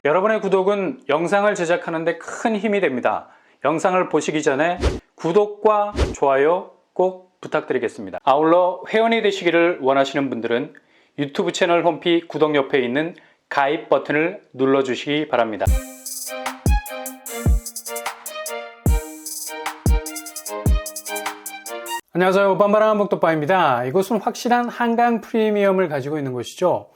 여러분의 구독은 영상을 제작하는 데 큰 힘이 됩니다. 영상을 보시기 전에 구독과 좋아요 꼭 부탁드리겠습니다. 아울러 회원이 되시기를 원하시는 분들은 유튜브 채널 홈피 구독 옆에 있는 가입 버튼을 눌러주시기 바랍니다. 안녕하세요. 빤바람 복도빠입니다. 이곳은 확실한 한강 프리미엄을 가지고 있는 곳이죠.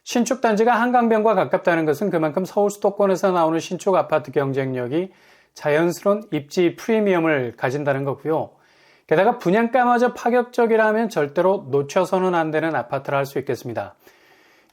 신축 단지가 한강변과 가깝다는 것은 그만큼 서울 수도권에서 나오는 신축 아파트 경쟁력이 자연스러운 입지 프리미엄을 가진다는 거고요. 게다가 분양가마저 파격적이라면 절대로 놓쳐서는 안 되는 아파트라 할 수 있겠습니다.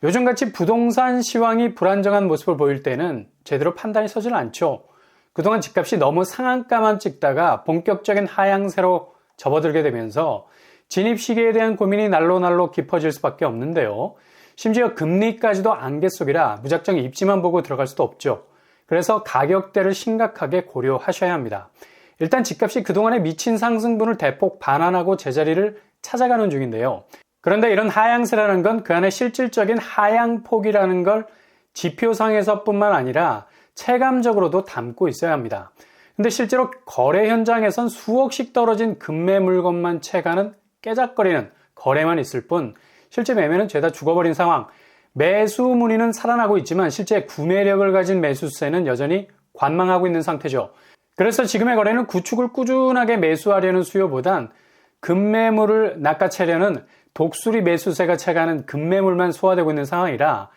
요즘같이 부동산 시황이 불안정한 모습을 보일 때는 제대로 판단이 서질 않죠. 그동안 집값이 너무 상한가만 찍다가 본격적인 하향세로 접어들게 되면서 진입 시기에 대한 고민이 날로 깊어질 수밖에 없는데요. 심지어 금리까지도 안개 속이라 무작정 입지만 보고 들어갈 수도 없죠. 그래서 가격대를 심각하게 고려하셔야 합니다. 일단 집값이 그동안에 미친 상승분을 대폭 반환하고 제자리를 찾아가는 중인데요. 그런데 이런 하향세라는 건 그 안에 실질적인 하향폭이라는 걸 지표상에서뿐만 아니라 체감적으로도 담고 있어야 합니다. 근데 실제로 거래 현장에선 수억씩 떨어진 금매 물건만 채가는 깨작거리는 거래만 있을 뿐 실제 매매는 죄다 죽어버린 상황. 매수 문의는 살아나고 있지만 실제 구매력을 가진 매수세는 여전히 관망하고 있는 상태죠. 그래서 지금의 거래는 구축을 꾸준하게 매수하려는 수요보단 급매물을 낚아채려는 독수리 매수세가 채가는 급매물만 소화되고 있는 상황이라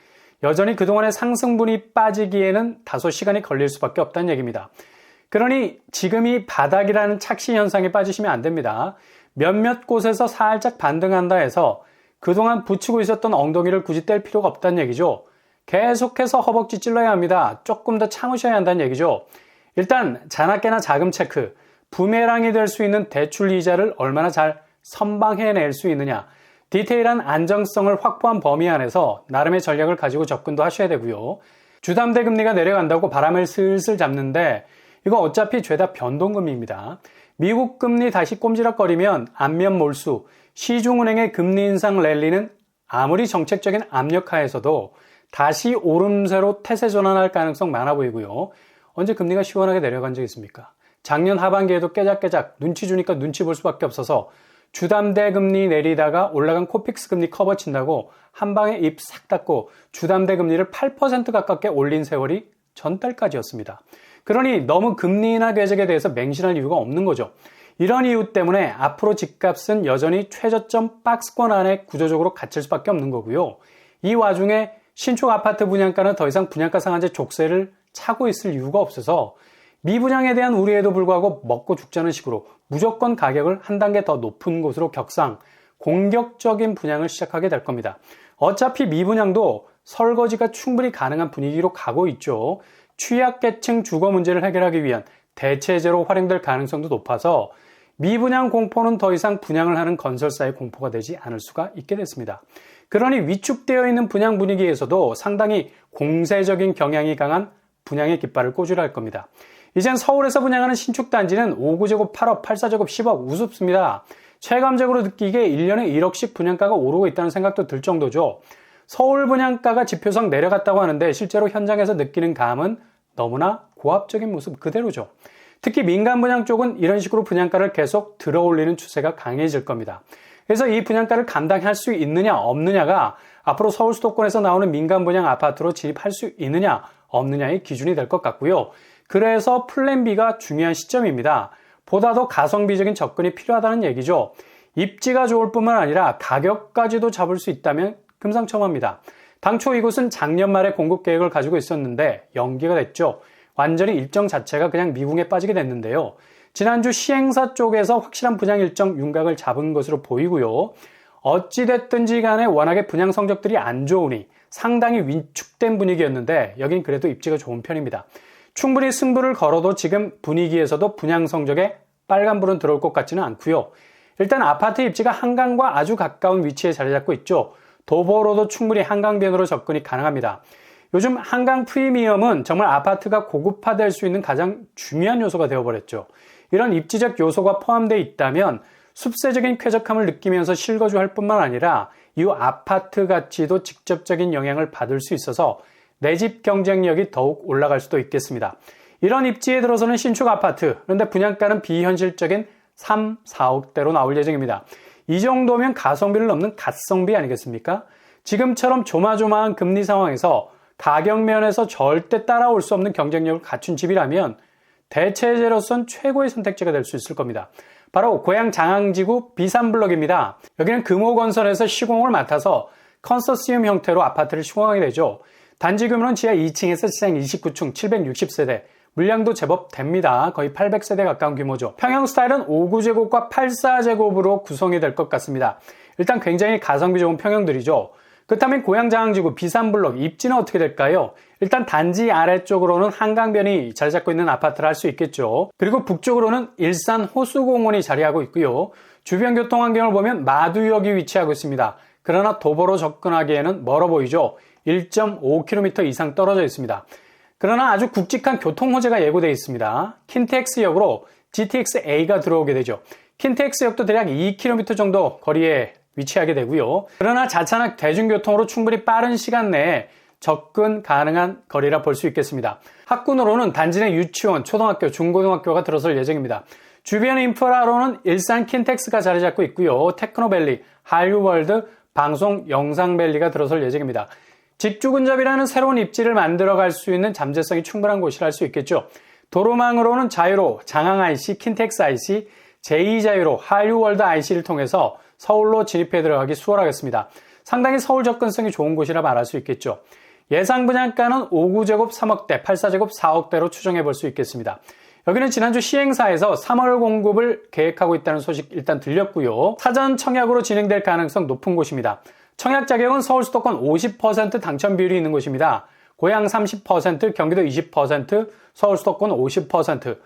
여전히 그동안의 상승분이 빠지기에는 다소 시간이 걸릴 수밖에 없다는 얘기입니다. 그러니 지금이 바닥이라는 착시 현상에 빠지시면 안 됩니다. 몇몇 곳에서 살짝 반등한다 해서 그동안 붙이고 있었던 엉덩이를 굳이 뗄 필요가 없다는 얘기죠. 계속해서 허벅지 찔러야 합니다. 조금 더 참으셔야 한다는 얘기죠. 일단 자나깨나 자금 체크, 부메랑이 될 수 있는 대출 이자를 얼마나 잘 선방해낼 수 있느냐, 디테일한 안정성을 확보한 범위 안에서 나름의 전략을 가지고 접근도 하셔야 되고요. 주담대 금리가 내려간다고 바람을 슬슬 잡는데 이거 어차피 죄다 변동금리입니다. 미국 금리 다시 꼼지락거리면 안면 몰수, 시중은행의 금리 인상 랠리는 아무리 정책적인 압력 하에서도 다시 오름세로 태세 전환할 가능성 많아 보이고요. 언제 금리가 시원하게 내려간 적이 있습니까? 작년 하반기에도 깨작깨작 눈치 주니까 눈치 볼 수밖에 없어서 주담대 금리 내리다가 올라간 코픽스 금리 커버 친다고 한 방에 입 싹 닫고 주담대 금리를 8% 가깝게 올린 세월이 전달까지였습니다. 그러니 너무 금리 인하 궤적에 대해서 맹신할 이유가 없는 거죠. 이런 이유 때문에 앞으로 집값은 여전히 최저점 박스권 안에 구조적으로 갇힐 수밖에 없는 거고요. 이 와중에 신축 아파트 분양가는 더 이상 분양가 상한제 족쇄를 차고 있을 이유가 없어서 미분양에 대한 우려에도 불구하고 먹고 죽자는 식으로 무조건 가격을 한 단계 더 높은 곳으로 격상, 공격적인 분양을 시작하게 될 겁니다. 어차피 미분양도 설거지가 충분히 가능한 분위기로 가고 있죠. 취약계층 주거 문제를 해결하기 위한 대체제로 활용될 가능성도 높아서 미분양 공포는 더 이상 분양을 하는 건설사의 공포가 되지 않을 수가 있게 됐습니다. 그러니 위축되어 있는 분양 분위기에서도 상당히 공세적인 경향이 강한 분양의 깃발을 꽂으려 할 겁니다. 이젠 서울에서 분양하는 신축 단지는 5구제곱 8억, 84제곱 10억 우습습니다. 체감적으로 느끼기에 1년에 1억씩 분양가가 오르고 있다는 생각도 들 정도죠. 서울 분양가가 지표상 내려갔다고 하는데 실제로 현장에서 느끼는 감은 너무나 고압적인 모습 그대로죠. 특히 민간 분양 쪽은 이런 식으로 분양가를 계속 들어올리는 추세가 강해질 겁니다. 그래서 이 분양가를 감당할 수 있느냐 없느냐가 앞으로 서울 수도권에서 나오는 민간 분양 아파트로 진입할 수 있느냐 없느냐의 기준이 될 것 같고요. 그래서 플랜 B가 중요한 시점입니다. 보다 더 가성비적인 접근이 필요하다는 얘기죠. 입지가 좋을 뿐만 아니라 가격까지도 잡을 수 있다면 금상첨화입니다. 당초 이곳은 작년 말에 공급 계획을 가지고 있었는데 연기가 됐죠. 완전히 일정 자체가 그냥 미궁에 빠지게 됐는데요. 지난주 시행사 쪽에서 확실한 분양 일정 윤곽을 잡은 것으로 보이고요. 어찌됐든지 간에 워낙에 분양 성적들이 안 좋으니 상당히 위축된 분위기였는데 여긴 그래도 입지가 좋은 편입니다. 충분히 승부를 걸어도 지금 분위기에서도 분양 성적에 빨간불은 들어올 것 같지는 않고요. 일단 아파트 입지가 한강과 아주 가까운 위치에 자리 잡고 있죠. 도보로도 충분히 한강변으로 접근이 가능합니다. 요즘 한강 프리미엄은 정말 아파트가 고급화될 수 있는 가장 중요한 요소가 되어버렸죠. 이런 입지적 요소가 포함되어 있다면 숲세적인 쾌적함을 느끼면서 실거주할 뿐만 아니라 이후 아파트 가치도 직접적인 영향을 받을 수 있어서 내 집 경쟁력이 더욱 올라갈 수도 있겠습니다. 이런 입지에 들어서는 신축 아파트, 그런데 분양가는 비현실적인 3, 4억대로 나올 예정입니다. 이 정도면 가성비를 넘는 갓성비 아니겠습니까? 지금처럼 조마조마한 금리 상황에서 가격 면에서 절대 따라올 수 없는 경쟁력을 갖춘 집이라면 대체제로선 최고의 선택지가 될 수 있을 겁니다. 바로 고양 장항지구 비산블럭입니다. 여기는 금호건설에서 시공을 맡아서 컨소시엄 형태로 아파트를 시공하게 되죠. 단지 규모는 지하 2층에서 지상 29층 760세대, 물량도 제법 됩니다. 거의 800세대 가까운 규모죠. 평형 스타일은 59제곱과 84제곱으로 구성이 될 것 같습니다. 일단 굉장히 가성비 좋은 평형들이죠. 그렇다면 고양장항지구 비산블럭 입지는 어떻게 될까요? 일단 단지 아래쪽으로는 한강변이 자리 잡고 있는 아파트를 할 수 있겠죠. 그리고 북쪽으로는 일산 호수공원이 자리하고 있고요. 주변 교통 환경을 보면 마두역이 위치하고 있습니다. 그러나 도보로 접근하기에는 멀어 보이죠. 1.5km 이상 떨어져 있습니다. 그러나 아주 굵직한 교통 호재가 예고되어 있습니다. 킨텍스역으로 GTX-A가 들어오게 되죠. 킨텍스역도 대략 2km 정도 거리에 위치하게 되고요. 그러나 자차나 대중교통으로 충분히 빠른 시간 내에 접근 가능한 거리라 볼 수 있겠습니다. 학군으로는 단지 내 유치원, 초등학교, 중고등학교가 들어설 예정입니다. 주변 인프라로는 일산 킨텍스가 자리 잡고 있고요. 테크노밸리, 한류월드, 방송 영상밸리가 들어설 예정입니다. 직주근접이라는 새로운 입지를 만들어갈 수 있는 잠재성이 충분한 곳이라 할 수 있겠죠. 도로망으로는 자유로, 장항 IC, 킨텍스 IC, 제2자유로, 한류월드 IC를 통해서 서울로 진입해 들어가기 수월하겠습니다. 상당히 서울 접근성이 좋은 곳이라 말할 수 있겠죠. 예상 분양가는 59제곱 3억대, 84제곱 4억대로 추정해 볼 수 있겠습니다. 여기는 지난주 시행사에서 3월 공급을 계획하고 있다는 소식 일단 들렸고요. 사전 청약으로 진행될 가능성 높은 곳입니다. 청약 자격은 서울 수도권 50% 당첨 비율이 있는 곳입니다. 고양 30%, 경기도 20%, 서울 수도권 50%.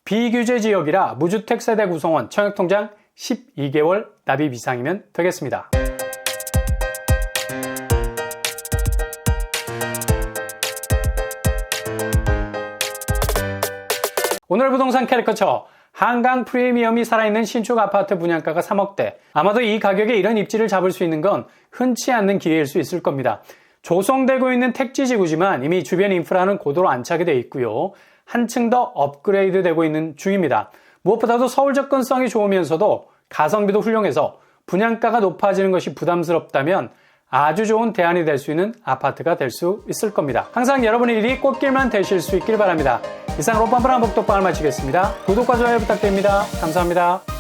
비규제 지역이라 무주택 세대 구성원 청약통장 12개월 납입 이상이면 되겠습니다. 오늘 부동산 캐리커처, 한강 프리미엄이 살아있는 신축 아파트 분양가가 3억대. 아마도 이 가격에 이런 입지를 잡을 수 있는 건 흔치 않는 기회일 수 있을 겁니다. 조성되고 있는 택지 지구지만 이미 주변 인프라는 고도로 안착이 되어 있고요. 한층 더 업그레이드 되고 있는 중입니다. 무엇보다도 서울 접근성이 좋으면서도 가성비도 훌륭해서 분양가가 높아지는 것이 부담스럽다면 아주 좋은 대안이 될 수 있는 아파트가 될 수 있을 겁니다. 항상 여러분의 일이 꽃길만 되실 수 있길 바랍니다. 이상 로펌프랑 복덕방을 마치겠습니다. 구독과 좋아요 부탁드립니다. 감사합니다.